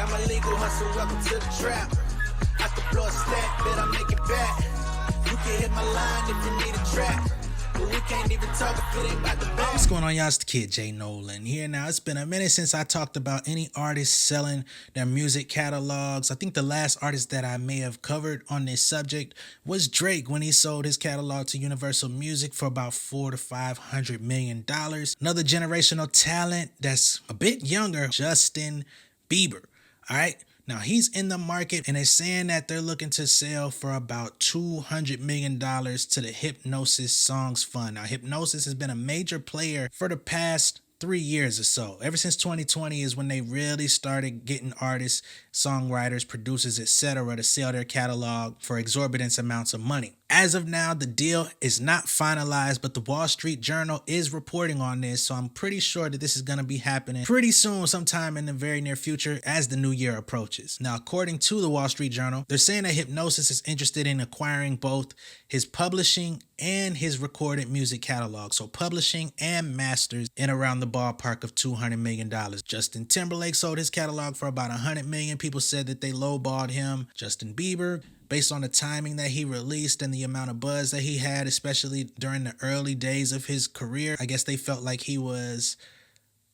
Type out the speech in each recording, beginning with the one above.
Got my legal hustle, welcome to the trap. I can blow a stack, bet I make it back. You can hit my line if you need a track. But we can't even talk if it ain't about the back. What's going on, y'all? It's the kid J Nolan here. Now, it's been a minute since I talked about any artists selling their music catalogs. I think the last artist that I may have covered on this subject was Drake when he sold his catalog to Universal Music for about $400 to $500 million. Another generational talent that's a bit younger, Justin Bieber. All right. Now, he's in the market and they're saying that they're looking to sell for about $200 million to the Hipgnosis Songs Fund. Now, Hipgnosis has been a major player for the past 3 years or so. Ever since 2020 is when they really started getting artists, songwriters, producers, etc. to sell their catalog for exorbitant amounts of money. As of now, the deal is not finalized, but the Wall Street Journal is reporting on this, so I'm pretty sure that this is going to be happening pretty soon, sometime in the very near future as the new year approaches. Now, according to the Wall Street Journal, they're saying that Hipgnosis is interested in acquiring both his publishing and his recorded music catalog, so publishing and masters, in around the ballpark of $200 million. Justin Timberlake sold his catalog for about $100 million. People said that they lowballed him. Justin Bieber, based on the timing that he released and the amount of buzz that he had, especially during the early days of his career, I guess they felt like he was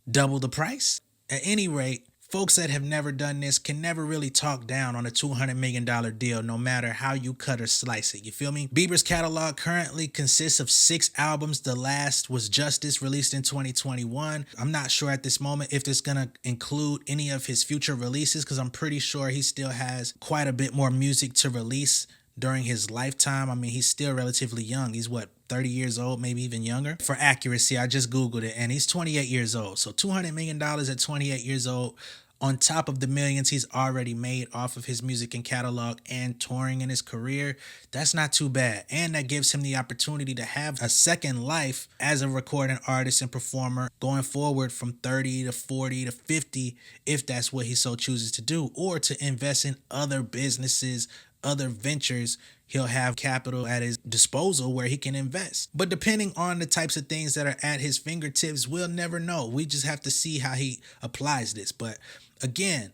double the price. At any rate, folks that have never done this can never really talk down on a $200 million deal, no matter how you cut or slice it. You feel me? Bieber's catalog currently consists of 6 albums. The last was Justice, released in 2021. I'm not sure at this moment if it's going to include any of his future releases, because I'm pretty sure he still has quite a bit more music to release during his lifetime. I mean, he's still relatively young. He's 30 years old, maybe even younger. For accuracy, I just Googled it, and he's 28 years old. So $200 million at 28 years old, on top of the millions he's already made off of his music and catalog and touring in his career, that's not too bad. And that gives him the opportunity to have a second life as a recording artist and performer going forward from 30 to 40 to 50, if that's what he so chooses to do, or to invest in other businesses, other ventures. He'll have capital at his disposal where he can invest. But depending on the types of things that are at his fingertips, we'll never know. We just have to see how he applies this. But again,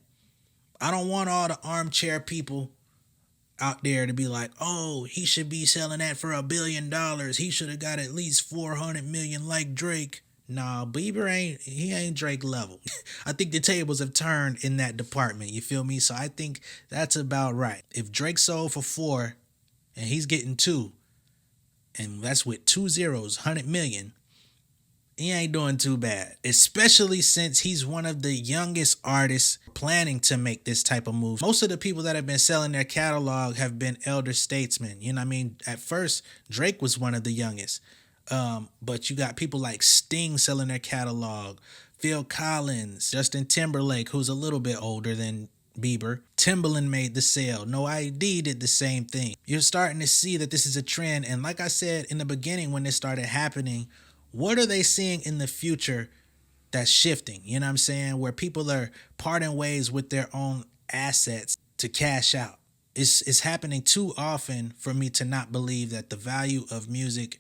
I don't want all the armchair people out there to be like, oh, he should be selling that for $1 billion. He should have got at least 400 million like Drake. Nah, Bieber ain't Drake level. I think the tables have turned in that department. You feel me? So I think that's about right. If Drake sold for 4 and he's getting 2, and that's with 2 zeros, 100 million, he ain't doing too bad, especially since he's one of the youngest artists planning to make this type of move. Most of the people that have been selling their catalog have been elder statesmen. You know what I mean? At first, Drake was one of the youngest. But you got people like Sting selling their catalog, Phil Collins, Justin Timberlake, who's a little bit older than Bieber. Timbaland made the sale. No ID did the same thing. You're starting to see that this is a trend. And like I said in the beginning when this started happening, what are they seeing in the future that's shifting? You know what I'm saying? Where people are parting ways with their own assets to cash out. It's happening too often for me to not believe that the value of music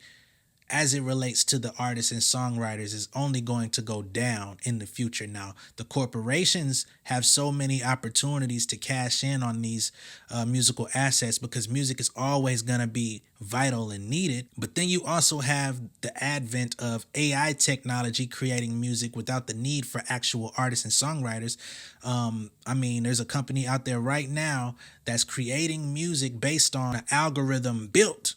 as it relates to the artists and songwriters is only going to go down in the future. Now, the corporations have so many opportunities to cash in on these musical assets because music is always going to be vital and needed. But then you also have the advent of AI technology creating music without the need for actual artists and songwriters. I mean, there's a company out there right now that's creating music based on an algorithm built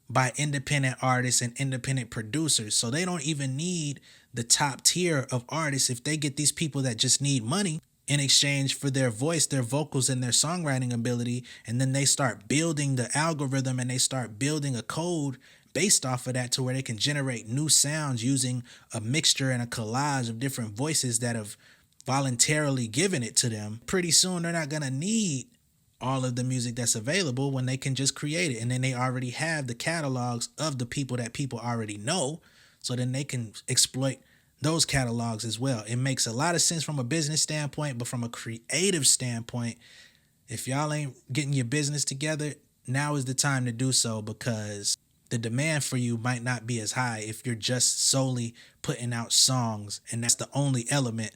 by independent artists and independent producers. So they don't even need the top tier of artists if they get these people that just need money in exchange for their voice, their vocals, and their songwriting ability. And then they start building the algorithm and they start building a code based off of that to where they can generate new sounds using a mixture and a collage of different voices that have voluntarily given it to them. Pretty soon they're not going to need all of the music that's available when they can just create it. And then they already have the catalogs of the people that people already know. So then they can exploit those catalogs as well. It makes a lot of sense from a business standpoint, but from a creative standpoint, if y'all ain't getting your business together, now is the time to do so, because the demand for you might not be as high if you're just solely putting out songs and that's the only element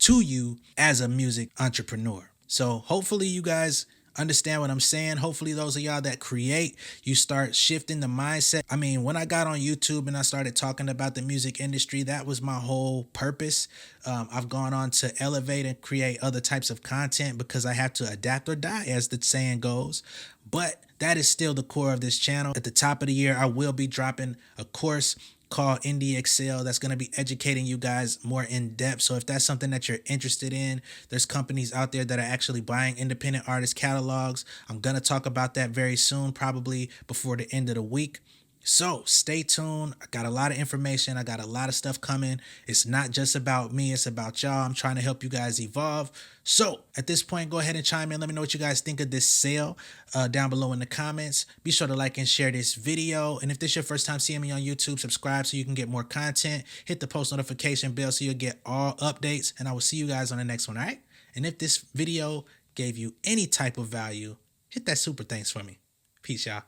to you as a music entrepreneur. So hopefully you guys understand what I'm saying. Hopefully those of y'all that create, you start shifting the mindset. I mean, when I got on YouTube and I started talking about the music industry, that was my whole purpose. I've gone on to elevate and create other types of content because I have to adapt or die, as the saying goes. But that is still the core of this channel. At the top of the year, I will be dropping a course called Indie Excel that's going to be educating you guys more in depth. So if that's something that you're interested in, there's companies out there that are actually buying independent artist catalogs. I'm going to talk about that very soon, probably before the end of the week. So stay tuned. I got a lot of information. I got a lot of stuff coming. It's not just about me. It's about y'all. I'm trying to help you guys evolve. So at this point, go ahead and chime in. Let me know what you guys think of this sale down below in the comments. Be sure to like and share this video. And if this is your first time seeing me on YouTube, subscribe so you can get more content. Hit the post notification bell so you'll get all updates. And I will see you guys on the next one, all right? And if this video gave you any type of value, hit that super thanks for me. Peace, y'all.